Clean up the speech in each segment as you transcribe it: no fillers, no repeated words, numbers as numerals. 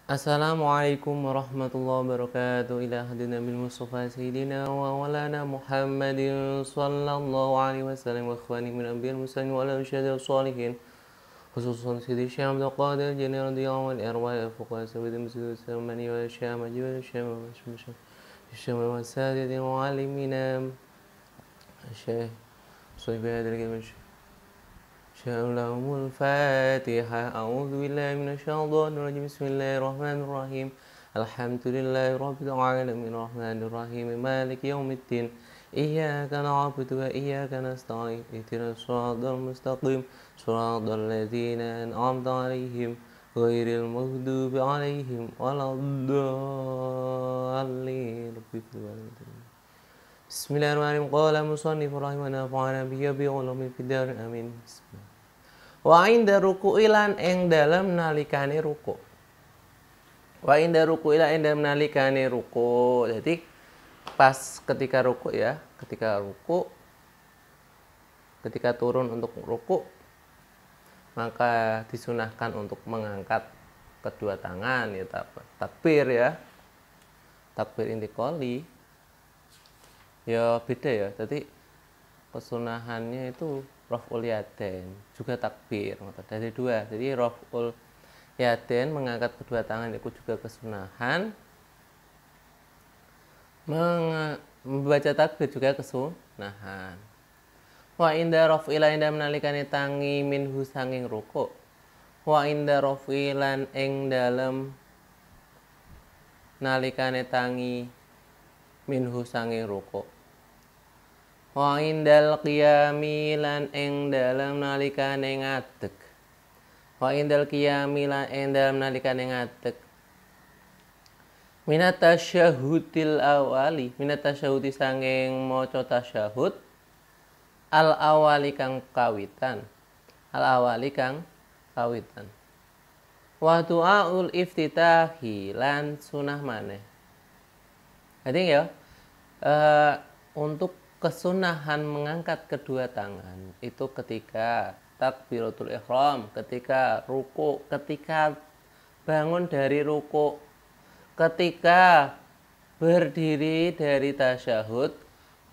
Assalamualaikum warahmatullahi wabarakatuh. Ila hadina bil Mustafa Sayyidina wa walana Muhammadin sallallahu alaihi wasallam wa ikhwani min anbiya'il mursalin wa ala syahadatis sholihin khususan Sayyidi Syekh Abdul Qadir Jani radhiyallahu anhu arwah fuqaha sayyidil muslimin samani wa syam ajwal syam wa syam wa sadidil muallimina Syekh Sufyan لهم الفاتحة أعوذ بالله من الشيطان الرجيم بسم الله الرحمن الرحيم الحمد لله رب العالمين الرحمن الرحيم مالك يوم الدين إياك نعبد وإياك نستعين اهدنا الصراط المستقيم صراط الذين أنعمت عليهم غير المغضوب عليهم ولا الضالين Bismillahirrahmanirrahim. Qala musannif rahimahullah fa'ala biya bi ulumi fid dar amin. Wa inda ruku'i lan ing dalem nalikane ruku'. Wa inda ruku'i lan ing dalem nalikane ruku'. Jadi pas ketika ruku' ya, ketika turun untuk ruku' maka disunahkan untuk mengangkat kedua tangan ya, takbir ya. Takbir intiqali. Ya beda ya, jadi kesunahannya itu raf'ul yadain juga takbir, dari dua. Jadi raf'ul yadain mengangkat kedua tangan itu juga kesunahan, membaca takbir juga kesunahan. Wa inda raf'ilan inda menalikane tangi minhu sanging ruku'. Wa inda raf'ilan ing dalem nalikane tangi minhu sanging ruku'. Wa indal qiyami lan ing dalem nalikane ngadeg. Wa indal qiyami lan ing dalem nalikane ngadeg. Minat tasyahudil awali, minat tasyahudi sanging maca tasyahud al awali kang kawitan. Al awali kang kawitan. Wa du'aul iftitahi lan sunah maneh. Jadi ya untuk kesunahan mengangkat kedua tangan itu ketika takbiratul ihram, ketika ruku, ketika bangun dari ruku, ketika berdiri dari tasyahud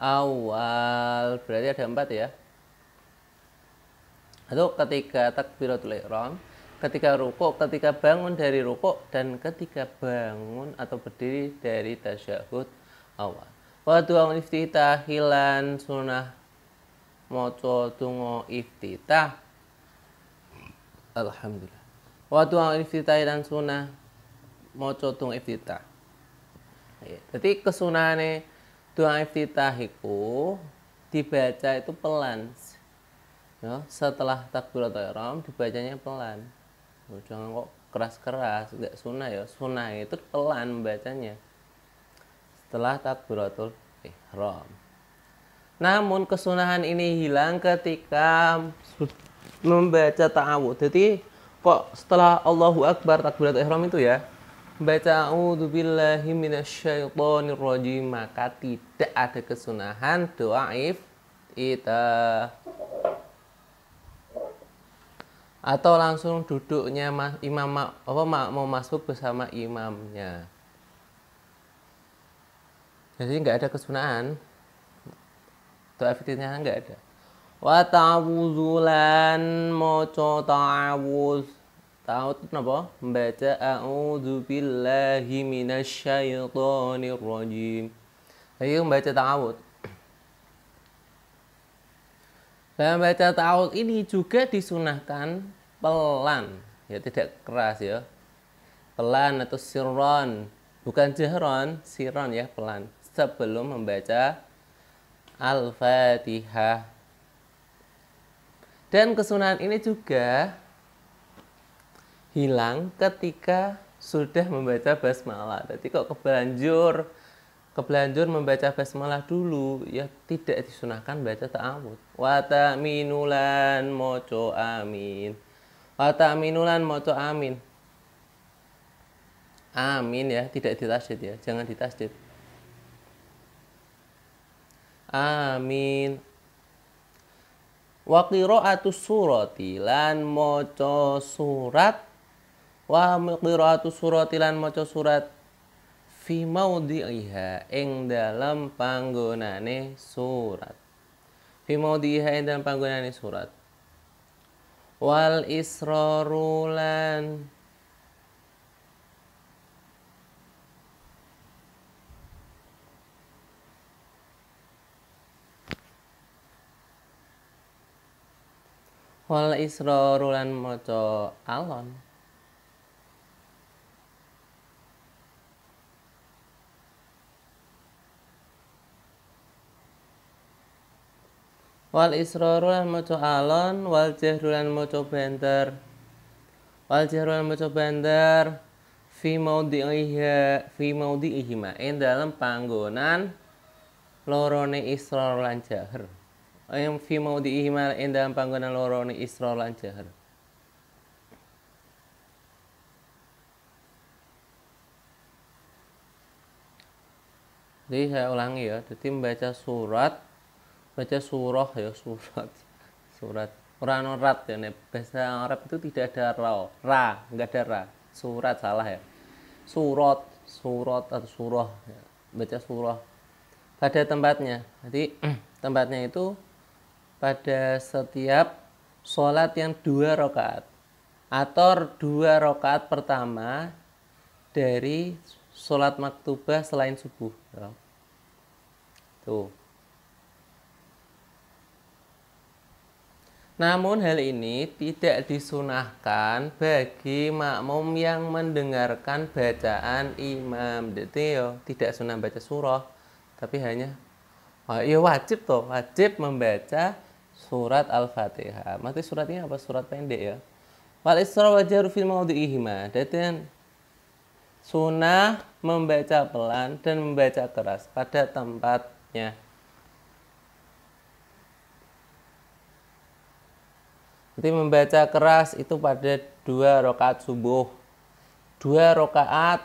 awal, berarti ada 4 ya. Atau ketika takbiratul ihram, ketika ruku, ketika bangun dari ruku, dan ketika bangun atau berdiri dari tasyahud awal. Wa du'a iftitah lan sunah maca donga iftitah. Alhamdulillah. Wa du'a iftitah lan sunah maca donga iftitah. Jadi kesunahane doa iftitah iku dibaca itu pelan. Ya, setelah takbiratul ihram dibacanya pelan. Jangan kok keras-keras, enggak sunah ya. Sunah itu pelan membacanya setelah takbiratul ihram. Namun kesunahan ini hilang ketika membaca ta'awudz. Jadi kok setelah Allahu Akbar takbiratul ihram itu ya, baca a'udzubillahi minasyaitonirrajim, maka tidak ada kesunahan doa iftitah. Atau langsung duduknya imam mau masuk bersama imamnya. Jadi nggak ada kesunahan doa iftitahnya, nggak ada. Wa ta'awudzulan maca ta'awudz. Ta'awudz itu apa? Membaca a'udzubillahi minasyaitonirrajim. Jadi membaca ta'awudz. Dan membaca ta'awudz ini juga disunahkan pelan, ya tidak keras ya. Pelan atau sirron, bukan jahron, sirron ya, pelan. Sebelum membaca Al-Fatihah. Dan kesunahan ini juga hilang ketika sudah membaca basmalah. Jadi kok kebelanjur membaca basmalah dulu, ya tidak disunahkan baca ta'awudz. Wa ta'minulan maca amin. Wa ta'minulan maca amin. Amin ya, tidak ditasydid ya, jangan ditasydid. Amin. Wa qira'atus surati lan maca surat Wa qiraatu surati lan maca surat fi maudhi'iha ing dalam panggonane surat. Fi maudhi'iha ing dalam panggonane surat. Wal israru lan maca alon. Wal israru lan maca alon, wal jahru lan maca banter. Wal jahru lan maca banter fi maudhi'ihima ing dalam panggonan lorone israr lan jahar. Yang fi maudhi'ihima ing dalam panggonan lorone israr lan jahar. Jadi saya ulangi ya. Jadi membaca surat, baca surah ya, surat. Orang rat ya, bahasa Arab itu tidak ada ra, enggak ada ra. Surat salah ya. Surat atau surah ya. Baca surah pada tempatnya. Jadi tempatnya itu pada setiap sholat yang 2 rakaat atau 2 rakaat pertama dari sholat maktubah selain subuh ya. Tuh. Namun hal ini tidak disunahkan bagi makmum yang mendengarkan bacaan imam. Jadi ya tidak sunah baca surah, tapi hanya ya wajib membaca surat Al-Fatihah. Mati surat ini apa? Surat pendek ya. Wal isra wa jahru fil maudhi'ihima. Dan sunah membaca pelan dan membaca keras pada tempatnya. Jadi membaca keras itu pada 2 rakaat subuh, 2 rakaat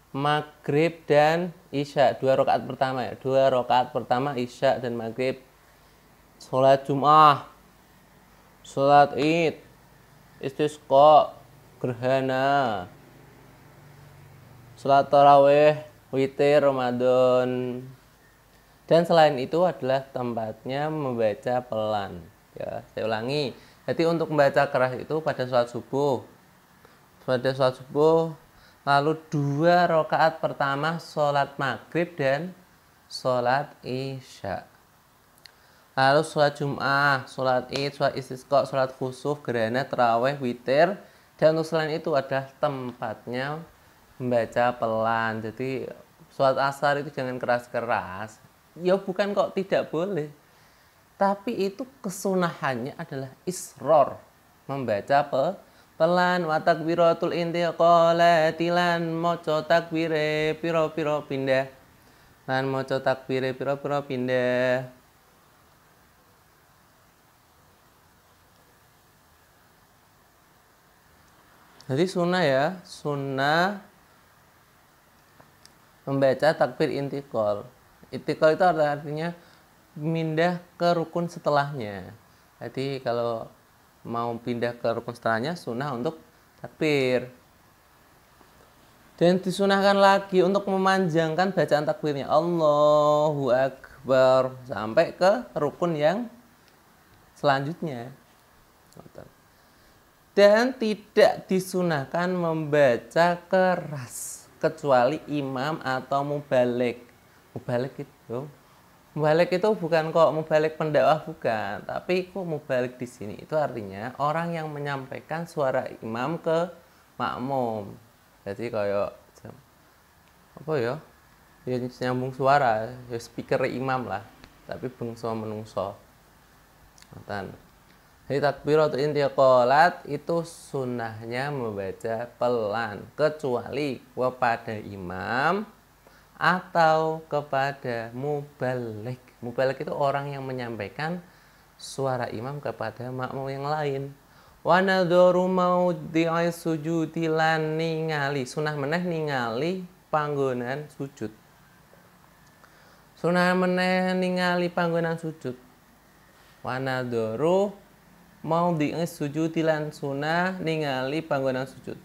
maghrib dan isya, 2 rakaat pertama ya, 2 rakaat pertama isya dan maghrib, sholat Jum'ah, sholat Id, istisqa, gerhana, sholat tarawih, witir, Ramadan. Dan selain itu adalah tempatnya membaca pelan. Ya, saya ulangi. Jadi untuk membaca keras itu pada sholat subuh. Pada sholat subuh, lalu 2 rakaat pertama sholat maghrib dan sholat isya. Lalu sholat Jum'ah, sholat Id, sholat istisqa, sholat khusuf, gerhana, tarawih, witir. Dan untuk selain itu adalah tempatnya membaca pelan. Jadi sholat asar itu jangan keras-keras. Ya bukan kok tidak boleh. Tapi itu kesunahannya adalah isror, membaca pelan. Wa takbiratul intiqalati lan maca takbire pira-pira pindah. Lan maca takbire pira-pira pindah. Jadi sunnah ya, sunnah membaca takbir intiqal. Intiqal itu artinya pindah ke rukun setelahnya. Jadi kalau mau pindah ke rukun setelahnya sunnah untuk takbir. Dan disunahkan lagi untuk memanjangkan bacaan takbirnya, Allahu Akbar, sampai ke rukun yang selanjutnya. Dan tidak disunahkan membaca keras kecuali imam atau mubalik. Mubalik itu bukan kok mubalik pendakwah, bukan, tapi kok mubalik di sini itu artinya orang yang menyampaikan suara imam ke makmum. Jadi kayak apa ya? Ya nyambung suara, ya speaker imam lah, tapi bengso menungso. Ngoten. Jadi takbiratul intiqalat itu sunnahnya membaca pelan kecuali kepada imam atau kepada mubalik. Mubalik itu orang yang menyampaikan suara imam kepada makmum yang lain. Wa nadharu maudhi'i sujudi lan ningali, sunah meneh ningali panggonan sujud. Sunah meneh ningali panggonan sujud. Wa nadharu maudhi'i sujudi lan sunah ningali panggonan sujud.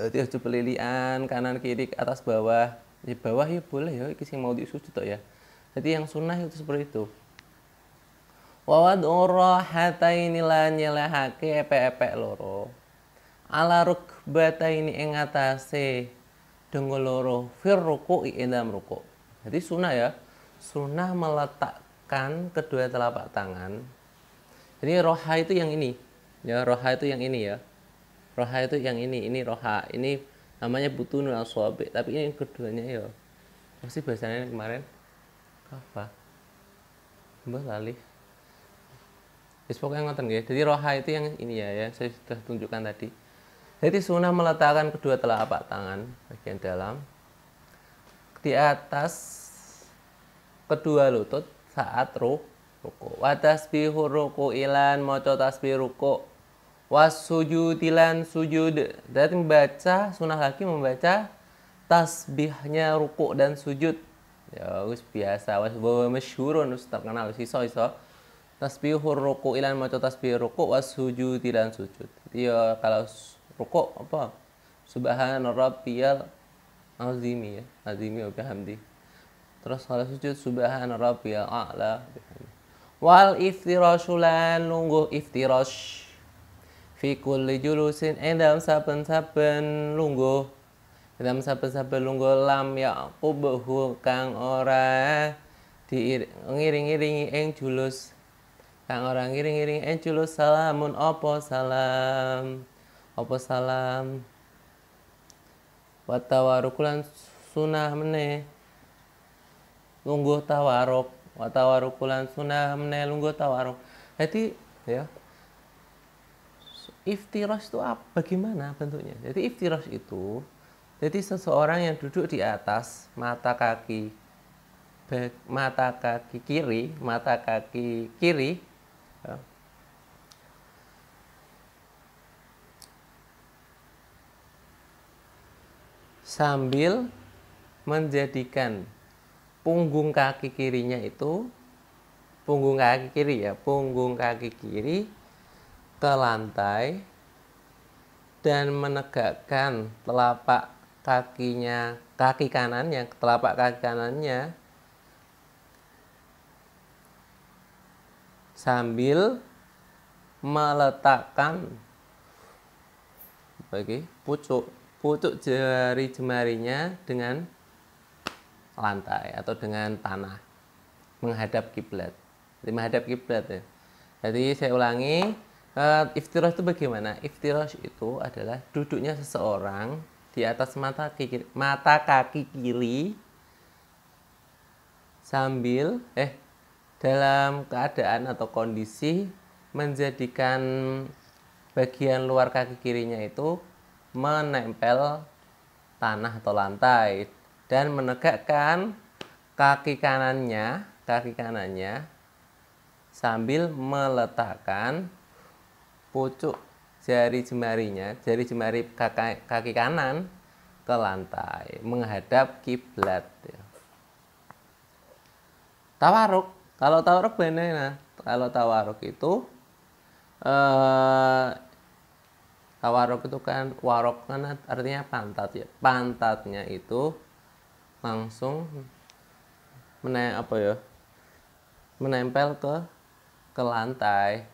Jadi aja pelilian kanan kiri atas bawah. Di bawah ya boleh ya iki sing mau disujud tok ya. Jadi yang sunnah itu seperti itu. Wa wadurahataini lan nyelehake epek-epek loro. Ala rukbataini ing atase dengo loro fir ruku'i ing dalam ruku'. Jadi sunnah ya. Sunnah meletakkan kedua telapak tangan. Jadi roha itu yang ini. Ya, roha itu yang ini ya. Roha itu yang ini roha. Ini namanya butunul asabi. Tapi ini keduanya ya. Masih bahasanya kemarin apa? Mbah lali. Wis pokoknya ngoten nggih. Jadi roha itu yang ini ya, saya sudah tunjukkan tadi. Jadi sunnah meletakkan kedua telapak tangan bagian dalam di atas kedua lutut saat ruku. Wa tasbihu ruku'ilan maca tasbih ruku'. Wasujudilan sujud. Berarti membaca sunnah lagi membaca tasbihnya ruku' dan sujud. Ya wis biasa, wis masyhurun, wis terkenal, wis iso. Tasbihur ruku'ilan maca tasbih ruku' wasujudilan sujud. Jadi ya kalau ruku' apa? Subhana rabbiyal azimi ya. Azimi wa bihamdi. Terus kalau sujud subhana rabbiyal a'la bihamdi. Wal iftirashulan lungguh iftirash fi kulli julusin dalam saben-saben lungguh dalam saben-saben lungguh lam yaqubuhu kang ora diiring-iringi ing julus kang ora ngiring-iring ing julus salamun apa salam wa tawarukulan sunah meneh lungguh tawaruk wa tawarukulan sunah meneh lungguh tawaruk. Jadi ya iftirash itu apa? Bagaimana bentuknya? Jadi iftirash itu jadi seseorang yang duduk di atas mata kaki kiri ya, sambil menjadikan punggung kaki kirinya itu punggung kaki kiri ke lantai dan menegakkan telapak kaki kanannya sambil meletakkan pucuk jari jemarinya dengan lantai atau dengan tanah menghadap kiblat. Jadi menghadap kiblat ya. Jadi saya ulangi, iftirash itu bagaimana? Iftirash itu adalah duduknya seseorang di atas mata kaki kiri sambil dalam keadaan atau kondisi menjadikan bagian luar kaki kirinya itu menempel tanah atau lantai dan menegakkan kaki kanannya sambil meletakkan pucuk jari jemari kaki kanan ke lantai menghadap kiblat. Tawaruk, kalau tawaruk benar. Kalau tawaruk itu kan warok kan artinya pantat ya. Pantatnya itu langsung menempel ke lantai.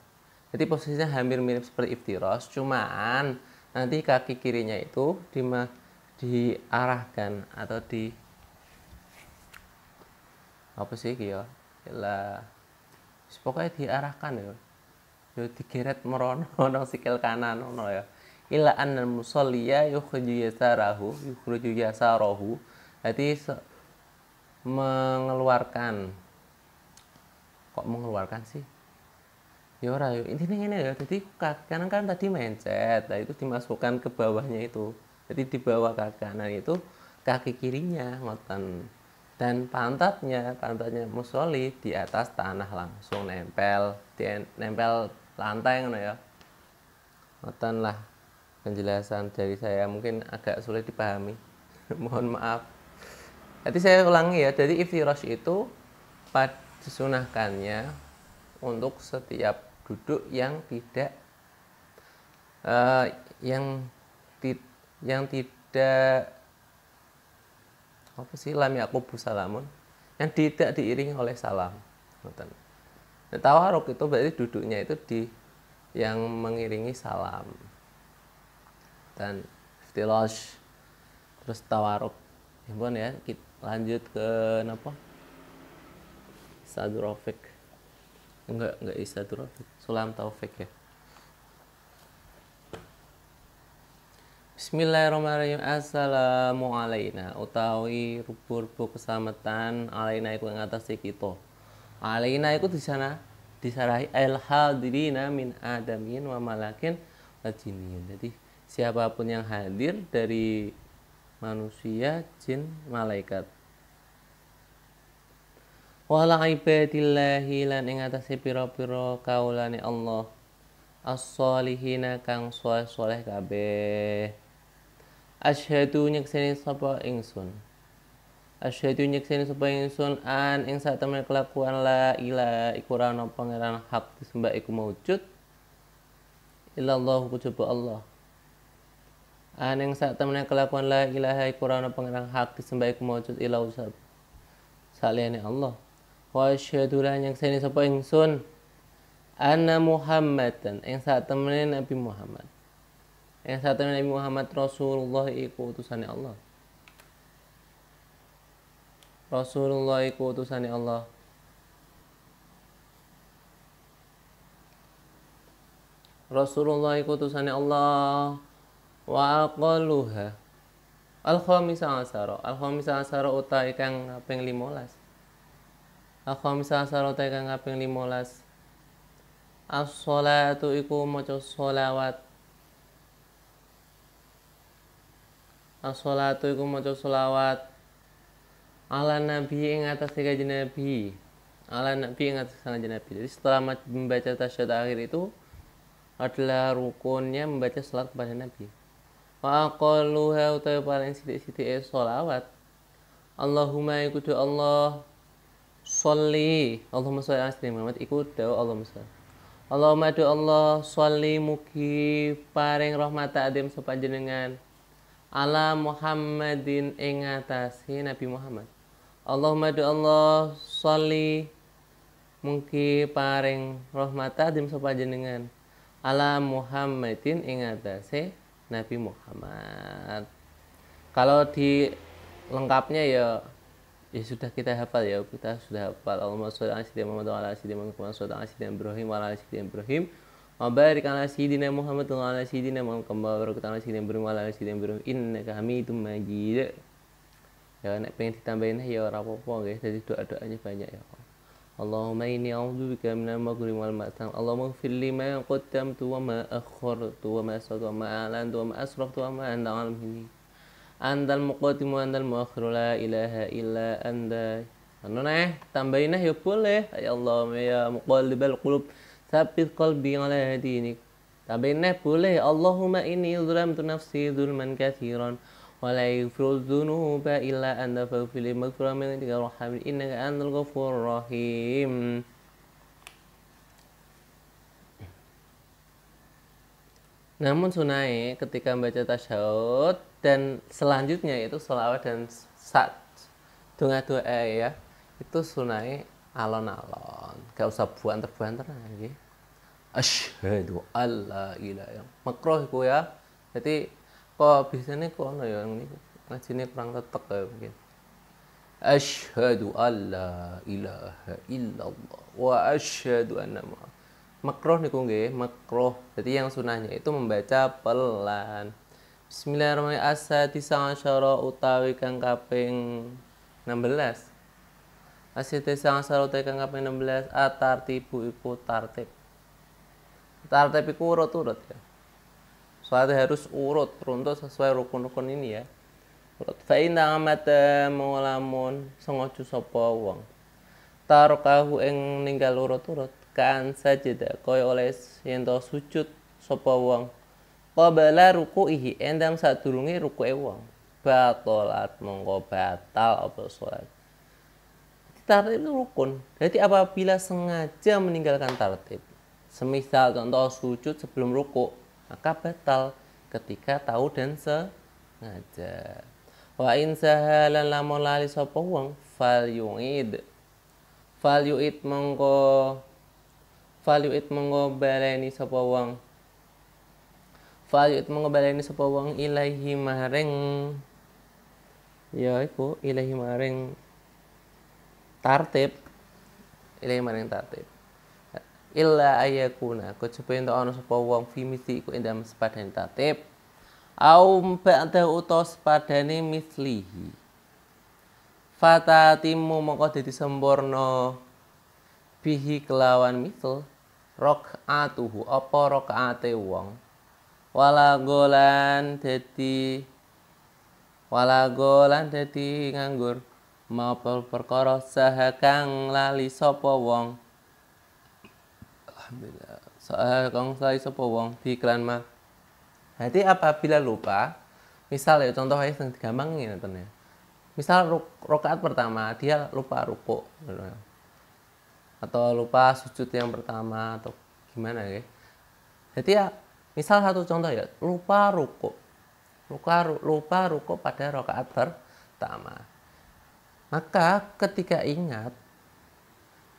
Jadi posisinya hampir mirip seperti iftirash, cuman nanti kaki kirinya itu diarahkan atau pokoknya diarahkan ya. Yo digeret merono sikil kanan ono ya. Ila annal musalliya yukhruju yasarahu. Jadi mengeluarkan sih ya ora yo intinya ini ya. Jadi kaki kanan kan tadi mencet, nah itu dimasukkan ke bawahnya itu. Jadi di bawah kaki kanan itu kaki kirinya ngoten dan pantatnya musolli di atas tanah langsung nempel lantai ngono ya. Ngoten lah penjelasan dari saya, mungkin agak sulit dipahami. Mohon maaf. Jadi saya ulangi ya, jadi iftirash itu disunahkannya untuk setiap duduk yang yang tidak apa sih lam yaqubu salamun, yang tidak diiringi oleh salam. Nah, tawaruk itu berarti duduknya itu di yang mengiringi salam. Dan iftilash, terus tawaruk. Ya, kita lanjut ke apa? Sadurofik. Enggak Isadurofik. Sulam Taufik ya. Bismillahirrahmanirrahim. Assalamualaikum utawi rubuh-rubuh keselamatan alaina iku ing atase kita. Alaina iku di sana disarahi al hadirina min adamin wa malakin wa jinnin. Jadi siapapun yang hadir dari manusia, jin, malaikat. Wala ibadillahi lan ing atase pira-pira kaulane Allah. As-solihina kang soleh-soleh kabeh. Asyhadu nyekseni sapa ingsun. Asyhadu nyekseni sapa ingsun an ing sak temen kelakuan la ilaha iku ora ana pangeran hak disembah iku maujud illallah kejaba Allah. An ing sak temen kelakuan la ilaha iku ora ana pangeran hak disembah iku maujud illallah saliyane Allah. Wa asyhadu lan nyekseni sapa ingsun anna Muhammadan ing sak temene Nabi Muhammad. Yang saat Nabi Muhammad Rasulullah iku utusane Allah. Rasulullah iku utusane Allah. Rasulullah iku utusane Allah. Wa aqalluha al-khamisah asara. Al-khamisah asara utahe kang kaping 15. Al-khamisah asara utahe kang kaping 15. As-shalatu iku maca sholawat. As-sholatu iku maca sholawat ala nabi ing atas kanjeng Nabi. Ala nabi ing atas kanjeng Nabi. Jadi setelah membaca tasyahud akhir itu adalah rukunnya membaca salat kepada Nabi. Wa aqalluha utawi paling sithik-sithike sholawat. Allahumma iku do Allah sholli. Allahumma sholli ala sayyidina Muhammad iku do Allahumma sholli. Allahumma do Allah sholli mugi paring rahmat adim sapa panjenengan ala Muhammadin ing atase Nabi Muhammad. Allahumma do Allah sholli mugi paring rahmat adim sapa panjenengan ala Muhammadin ing atase Nabi Muhammad. Kalau di lengkapnya ya sudah kita hafal ya, kita sudah hafal. Allahumma sholli ala sayyidina Muhammad wa ala sayyidina Muhammad wa ala sayyidina Ibrahim wa ala sayyidina Ibrahim. Wa barik ala sayyidina Muhammad wa ala sayyidina Muhammad kama barakta ala sayyidina Ibrahim wa ala sayyidina Ibrahim innaka Hamidum Majid. Ya nek pengen ditambahin ya ora apa-apa nggih. Jadi doa-doanya banyak ya. Allahumma inni a'udzubika minal maghrim wal ma'tam. Allahumma ighfir li ma qaddamtu wa ma akhartu wa ma asrartu wa ma a'lantu wa ma asraftu wa ma anta a'lamu minni. Antal muqaddim wa antal muakhir la ilaha illa anta. Anu tambahin ya boleh. Ya Allah ya muqallibal qulub tsabbit qalbi ala dinik. Tambahin boleh. Allahumma inni zalamtu nafsi zulman katsiran wa la yaghfiru dzunuba illa anta faghfir li maghfiratan min indika warhamni innaka antal ghafurur rahim. Namun sunai ketika membaca tasyahud dan selanjutnya itu sholawat dan doa ya itu sunai alon-alon, gak usah buanter-buanter lagi. Asyhadu alla ilaha illallah. Makruh iku ya. Jadi kok biasanya kok ono ya ini ngajine kurang tetek ya mungkin. Asyhadu alla ilaha illallah wa asyhadu anna Muhammad. Makruh niku nggih, makruh. Jadi yang sunahnya itu membaca pelan. Bismillahirrahmanirrahim. As-sadisa asyara utawi kang kaping 16. As-sadisa asyara utawi kang kaping 16 atartibu iku tartib. Tartib iku urut-urut ya. Soalnya harus urut runtuh sesuai rukun-rukun ini ya. Urut fa inna amata mulamun sengojo sapa wong. Tarokahu ing ninggal urut-urut kan sajada kaya oleh yen to sujud sapa wong. Qabala ruku'ihi endam sadurunge rukuke wong. Batalat mongko batal apa salat. Tartib itu rukun. Jadi apabila sengaja meninggalkan tartib, semisal contoh sujud sebelum ruku, maka batal ketika tahu dan ngajar. Wa in sahalan lamun lali sapa wong fal yuid baleni sapa wong ilahi maring ya iku ilahi maring tartib illa ayakuna kejaba ento ana sapa wong fi misli iku endam sepadane tartib au ba'da utawa sepadane mislihi fatatimu mongko dadi sempurna bihi kelawan misl rakaatuhu apa rakaate wong wala golan dadi nganggur maupun perkara saha kang lali sapa wong alhamdulillah saha kang lali sapa wong biklan mah. Jadi apabila lupa, misal ya contoh aja yang gampang ini ya. Misal rakaat pertama dia lupa rukuk atau lupa sujud yang pertama atau gimana ya. Jadi ya misal satu contoh ya, lupa rukuk pada rakaat pertama. Maka ketika ingat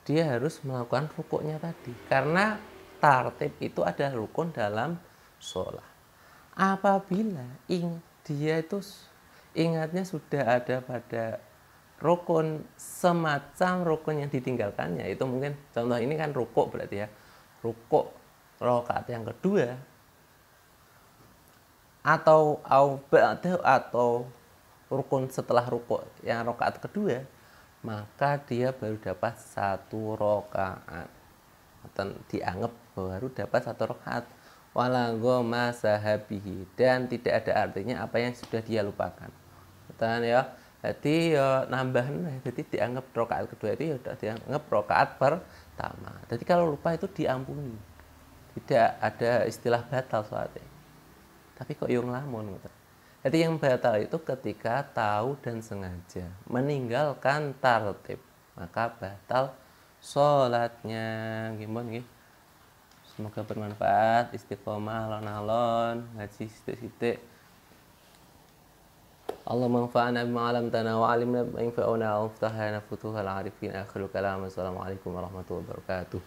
dia harus melakukan rukuknya tadi karena tartib itu adalah rukun dalam sholat. Apabila dia itu ingatnya sudah ada pada rukun semacam rukun yang ditinggalkannya, itu mungkin contoh ini kan rukuk berarti ya, rukuk rakaat yang kedua atau rukun setelah rukuk yang rakaat kedua, maka dia baru dapat 1 rakaat atau dianggap baru dapat 1 rakaat wala goma sahabihi dan tidak ada artinya apa yang sudah dia lupakan. Betul ya. Jadi ya nambahan, jadi dianggap rakaat kedua itu ya sudah dianggap rakaat pertama. Jadi kalau lupa itu diampuni. Tidak ada istilah batal sholatnya. Tapi kok yang ngelamun gitu. Jadi yang batal itu ketika tahu dan sengaja meninggalkan tartib, maka batal sholatnya. Gimana gitu? Semoga bermanfaat, istiqomah, alon-alon, ngaji sithik-sithik. Allahumma anfa'na bima 'allamtana wa 'allimna bima yanfa'una wa aftah lana futuhal 'arifin. Akhirul kalam. Assalamualaikum warahmatullahi wabarakatuh.